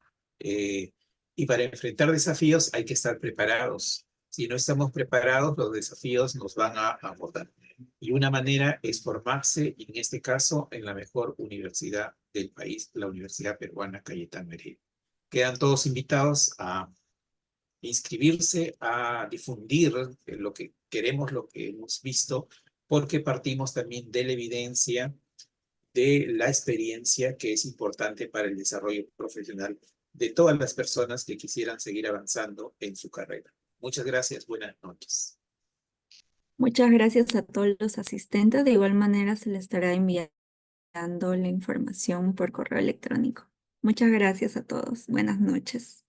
y para enfrentar desafíos hay que estar preparados. Si no estamos preparados, los desafíos nos van a abordar. Y una manera es formarse, y en este caso, en la mejor universidad del país, la Universidad Peruana Cayetano Heredia. Quedan todos invitados a inscribirse, a difundir lo que queremos, lo que hemos visto, porque partimos también de la evidencia, de la experiencia que es importante para el desarrollo profesional de todas las personas que quisieran seguir avanzando en su carrera. Muchas gracias, buenas noches. Muchas gracias a todos los asistentes. De igual manera se les estará enviando la información por correo electrónico. Muchas gracias a todos. Buenas noches.